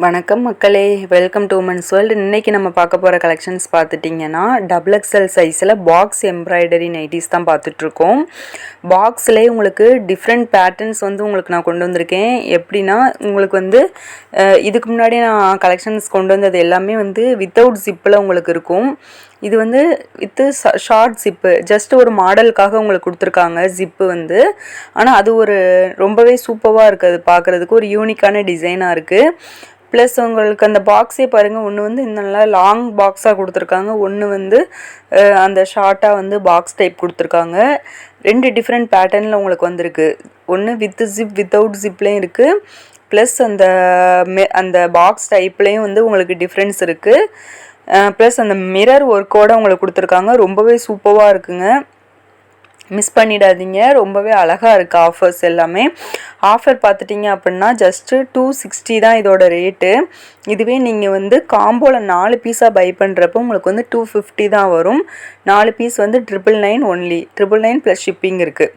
வணக்கம் மக்களே, welcome to women's world. இன்றைக்கி நம்ம பார்க்க போகிற கலெக்ஷன்ஸ் பார்த்துட்டிங்கன்னா XXL சைஸில் பாக்ஸ் எம்ப்ராய்டரி நைட்டிஸ் தான் பார்த்துட்ருக்கோம். பாக்ஸ்லேயே உங்களுக்கு டிஃப்ரெண்ட் பேட்டர்ன்ஸ் உங்களுக்கு நான் கொண்டு வந்திருக்கேன். எப்படின்னா உங்களுக்கு இதுக்கு முன்னாடி நான் கலெக்ஷன்ஸ் கொண்டு வந்தது எல்லாமே வித்தவுட் ஜிப்பில் உங்களுக்கு இருக்கும். இது வித்து ஷார்ட் ஜிப்பு, ஜஸ்ட் ஒரு மாடலுக்காக உங்களுக்கு கொடுத்துருக்காங்க ஜிப்பு ஆனால் அது ஒரு ரொம்பவே சூப்பராக இருக்குது. பார்க்குறதுக்கு ஒரு யூனிக்கான டிசைனாக இருக்குது. ப்ளஸ் உங்களுக்கு அந்த பாக்ஸே பாருங்கள், ஒன்று நல்லா லாங் பாக்ஸாக கொடுத்துருக்காங்க, ஒன்று அந்த ஷார்ட்டாக பாக்ஸ் டைப் கொடுத்துருக்காங்க. ரெண்டு டிஃப்ரெண்ட் பேட்டர்னில் உங்களுக்கு வந்திருக்கு. ஒன்று வித் ஜிப், வித்தவுட் ஜிப்லேயும் இருக்குது. ப்ளஸ் அந்த பாக்ஸ் டைப்லேயும் உங்களுக்கு டிஃப்ரென்ஸ் இருக்குது. ப்ளஸ் அந்த மிரர் ஒர்க்கோடு உங்களுக்கு கொடுத்துருக்காங்க. ரொம்பவே சூப்பராக இருக்குங்க, மிஸ் பண்ணிடாதீங்க. ரொம்பவே அழகாக இருக்குது. ஆஃபர்ஸ் எல்லாமே ஆஃபர் பார்த்துட்டிங்க அப்படின்னா ஜஸ்ட்டு 260 தான் இதோட ரேட்டு. இதுவே நீங்கள் காம்போவில் 4 பீஸாக பை பண்ணுறப்போ உங்களுக்கு 250 தான் வரும். 4 பீஸ் 999 ஒன்லி, 999 ப்ளஸ் ஷிப்பிங் இருக்குது.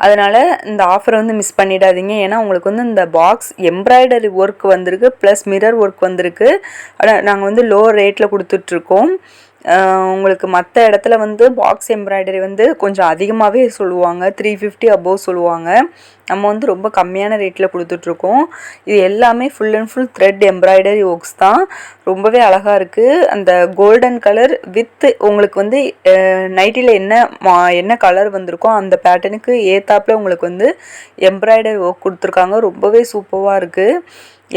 அதனால் இந்த ஆஃபரை மிஸ் பண்ணிடாதீங்க. ஏன்னா உங்களுக்கு இந்த பாக்ஸ் எம்ப்ராய்டரி ஒர்க் வந்திருக்கு, ப்ளஸ் மிரர் ஒர்க் வந்திருக்கு. ஆனால் நாங்கள் லோ ரேட்டில் கொடுத்துட்ருக்கோம். உங்களுக்கு மற்ற இடத்துல பாக்ஸ் எம்ப்ராய்டரி கொஞ்சம் அதிகமாகவே சொல்லுவாங்க, 350 அபோவ் சொல்லுவாங்க. நம்ம ரொம்ப கம்மியான ரேட்டில் கொடுத்துட்ருக்கோம். இது எல்லாமே full and full thread embroidery works தான். ரொம்பவே அழகாக இருக்குது. அந்த கோல்டன் கலர் வித் உங்களுக்கு நைட்டியில் என்ன கலர் வந்திருக்கோ அந்த பேட்டர்னுக்கு ஏத்தாப்பில் உங்களுக்கு எம்ப்ராய்டரி ஒர்க் கொடுத்துருக்காங்க. ரொம்பவே சூப்பராக இருக்குது.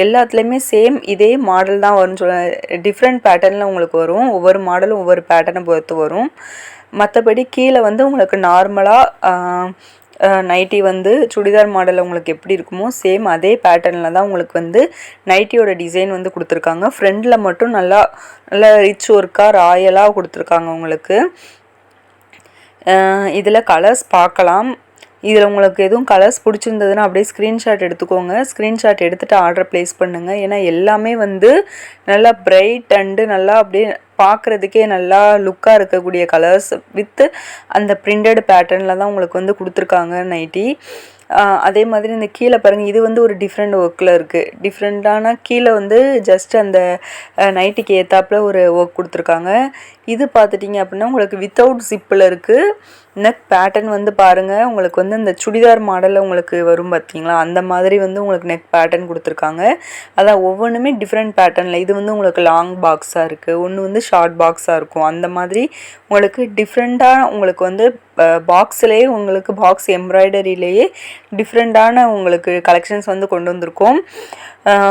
எல்லாத்துலேயுமே சேம் இதே மாடல் தான் வரும்னு டிஃப்ரெண்ட் பேட்டர்னில் உங்களுக்கு வரும். ஒவ்வொரு மாடலும் ஒவ்வொரு பேட்டர்னை பொறுத்து வரும். மற்றபடி கீழே உங்களுக்கு நார்மலாக நைட்டி சுடிதார் மாடலில் உங்களுக்கு எப்படி இருக்குமோ சேம் அதே பேட்டர்னில் தான் உங்களுக்கு நைட்டியோட டிசைன் கொடுத்துருக்காங்க. ஃப்ரண்டில் மட்டும் நல்லா ரிச் ஒர்க்காக ராயலாக கொடுத்துருக்காங்க உங்களுக்கு. இதில் கலர்ஸ் பார்க்கலாம். இதில் உங்களுக்கு எதுவும் கலர்ஸ் பிடிச்சிருந்ததுன்னா அப்படியே ஸ்க்ரீன்ஷாட் எடுத்துக்கோங்க. ஸ்க்ரீன்ஷாட் எடுத்துகிட்டு ஆர்டர் ப்ளேஸ் பண்ணுங்கள். ஏன்னா எல்லாமே நல்லா பிரைட் அண்டு நல்லா அப்படியே பார்க்குறதுக்கே நல்லா லுக்காக இருக்கக்கூடிய கலர்ஸ் வித் அந்த பிரிண்டட் பேட்டர்னில் தான் உங்களுக்கு கொடுத்துருக்காங்க நைட்டி. அதே மாதிரி இந்த கீழே பாருங்கள், இது ஒரு டிஃப்ரெண்ட் ஒர்க்கில் இருக்குது. டிஃப்ரெண்ட்டான கீழே ஜஸ்ட் அந்த நைட்டிக்கு ஏற்றாப்பில் ஒரு ஒர்க் கொடுத்துருக்காங்க. இது பார்த்துட்டிங்க அப்படின்னா உங்களுக்கு வித்தவுட் ஜிப்பில் இருக்குது. நெக் பேட்டர்ன் பாருங்கள், உங்களுக்கு இந்த சுடிதார் மாடலில் உங்களுக்கு வரும் பார்த்தீங்களா, அந்த மாதிரி உங்களுக்கு நெக் பேட்டர்ன் கொடுத்துருக்காங்க. அதான் ஒவ்வொன்றுமே டிஃப்ரெண்ட் பேட்டர்னில். இது உங்களுக்கு லாங் பாக்ஸாக இருக்குது, ஒன்று ஷார்ட் பாக்ஸாக இருக்கும். அந்த மாதிரி உங்களுக்கு டிஃப்ரெண்ட்டாக உங்களுக்கு பாக்ஸ்லேயே உங்களுக்கு பாக்ஸ் எம்ப்ராய்டரியிலேயே டிஃப்ரெண்ட்டான உங்களுக்கு கலெக்ஷன்ஸ் கொண்டு வந்திருக்கோம்.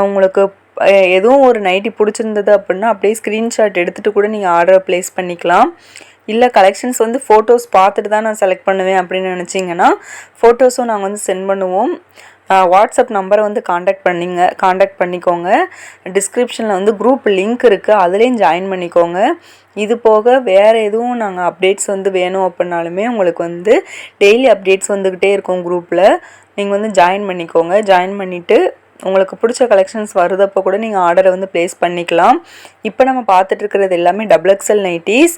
உங்களுக்கு எதுவும் ஒரு நைட்டி பிடிச்சிருந்தது அப்படின்னா அப்படியே ஸ்க்ரீன்ஷாட் எடுத்துகிட்டு கூட நீங்கள் ஆர்டர் ப்ளேஸ் பண்ணிக்கலாம். இல்லை கலெக்ஷன்ஸ் ஃபோட்டோஸ் பார்த்துட்டு தான் நான் செலக்ட் பண்ணுவேன் அப்படின்னு நினச்சிங்கன்னா ஃபோட்டோஸும் நாங்கள் சென்ட் பண்ணுவோம். வாட்ஸ்அப் நம்பரை காண்டாக்ட் பண்ணிக்கோங்க. டிஸ்கிரிப்ஷனில் குரூப் லிங்க் இருக்குது, அதுலேயும் ஜாயின் பண்ணிக்கோங்க. இது போக வேறு எதுவும் நாங்கள் அப்டேட்ஸ் வேணும் அப்படின்னாலுமே உங்களுக்கு டெய்லி அப்டேட்ஸ் வந்துக்கிட்டே இருக்கும் குரூப்பில். நீங்கள் ஜாயின் பண்ணிக்கோங்க. ஜாயின் பண்ணிவிட்டு உங்களுக்கு பிடிச்ச கலெக்ஷன்ஸ் வருதப்போ கூட நீங்கள் ஆர்டரை ப்ளேஸ் பண்ணிக்கலாம். இப்போ நம்ம பார்த்துட்ருக்கிறது எல்லாமே XXL நைட்டிஸ்.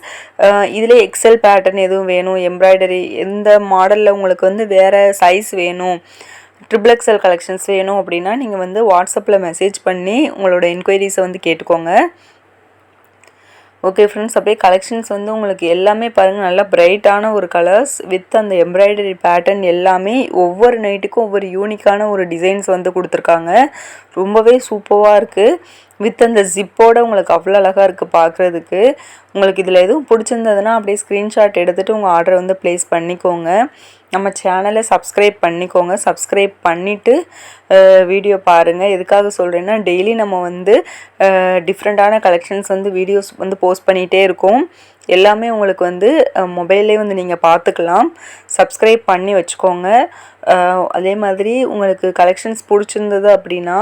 இதில் எக்ஸல் பேட்டர்ன் எதுவும் வேணும், எம்ப்ராய்டரி எந்த மாடலில் உங்களுக்கு வேறு சைஸ் வேணும், XXL கலெக்ஷன்ஸ் வேணும் அப்படின்னா நீங்கள் வாட்ஸ்அப்பில் மெசேஜ் பண்ணி உங்களோட என்கொயரிஸை கேட்டுக்கோங்க. ஓகே ஃப்ரெண்ட்ஸ், அப்படியே கலெக்ஷன்ஸ் உங்களுக்கு எல்லாமே பாருங்கள், நல்லா பிரைட்டான ஒரு கலர்ஸ் வித் அந்த எம்ப்ராய்டரி பேட்டர்ன் எல்லாமே ஒவ்வொரு நைட்டுக்கும் ஒவ்வொரு யூனிக்கான ஒரு டிசைன்ஸ் கொடுத்துருக்காங்க. ரொம்பவே சூப்பராக இருக்குது. வித் அந்த ஜிப்போட உங்களுக்கு அவ்வளோ அழகாக இருக்குது பார்க்குறதுக்கு. உங்களுக்கு இதில் எதுவும் பிடிச்சிருந்ததுன்னா அப்படியே ஸ்க்ரீன்ஷாட் எடுத்துகிட்டு உங்கள் ஆர்டரை ப்ளேஸ் பண்ணிக்கோங்க. நம்ம சேனலை சப்ஸ்கிரைப் பண்ணிக்கோங்க. சப்ஸ்கிரைப் பண்ணிவிட்டு வீடியோ பாருங்கள். எதுக்காக சொல்கிறேன்னா டெய்லி நம்ம டிஃப்ரெண்ட்டான கலெக்ஷன்ஸ் வீடியோஸ் போஸ்ட் பண்ணிகிட்டே இருக்கோம். எல்லாமே உங்களுக்கு மொபைல்லே நீங்கள் பார்த்துக்கலாம். சப்ஸ்கிரைப் பண்ணி வச்சுக்கோங்க. அதே மாதிரி உங்களுக்கு கலெக்ஷன்ஸ் பிடிச்சிருந்தது அப்படின்னா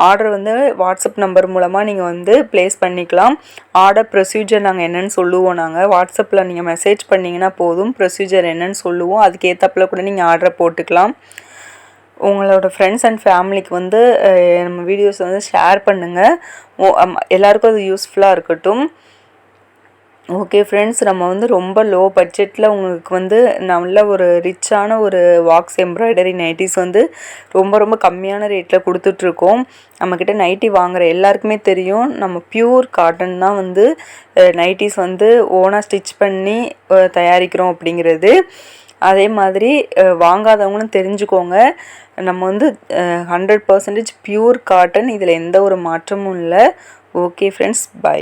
ஆர்டர் வாட்ஸ்அப் நம்பர் மூலமாக நீங்கள் ப்ளேஸ் பண்ணிக்கலாம். ஆர்டர் ப்ரொசீஜர் நாங்கள் என்னென்னு சொல்லுவோம். நாங்கள் வாட்ஸ்அப்பில் நீங்கள் மெசேஜ் பண்ணிங்கன்னா போதும், ப்ரொசீஜர் என்னென்னு சொல்லுவோம். அதுக்கு ஏற்றப்பில் கூட நீங்கள் ஆர்டரை போட்டுக்கலாம். உங்களோட ஃப்ரெண்ட்ஸ் அண்ட் ஃபேமிலிக்கு நம்ம வீடியோஸ் ஷேர் பண்ணுங்கள். எல்லாருக்கும் அது யூஸ்ஃபுல்லாக இருக்கட்டும். ஓகே ஃப்ரெண்ட்ஸ், நம்ம வந்து ரொம்ப லோ பட்ஜெட்டில் உங்களுக்கு வந்து நல்ல ஒரு ரிச்சான ஒரு வாக்ஸ் எம்ப்ராய்டரி நைட்டிஸ் வந்து ரொம்ப ரொம்ப கம்மியான ரேட்டில் கொடுத்துட்ருக்கோம். நம்மக்கிட்ட நைட்டி வாங்குகிற எல்லாருக்குமே தெரியும், நம்ம பியூர் காட்டன் தான் வந்து நைட்டிஸ் வந்து ஓனாக ஸ்டிச் பண்ணி தயாரிக்கிறோம் அப்படிங்கிறது. அதே மாதிரி வாங்காதவங்களும் தெரிஞ்சுக்கோங்க, நம்ம வந்து 100% பியூர் காட்டன், இதில் எந்த ஒரு மாற்றமும் இல்லை. Okay friends, by.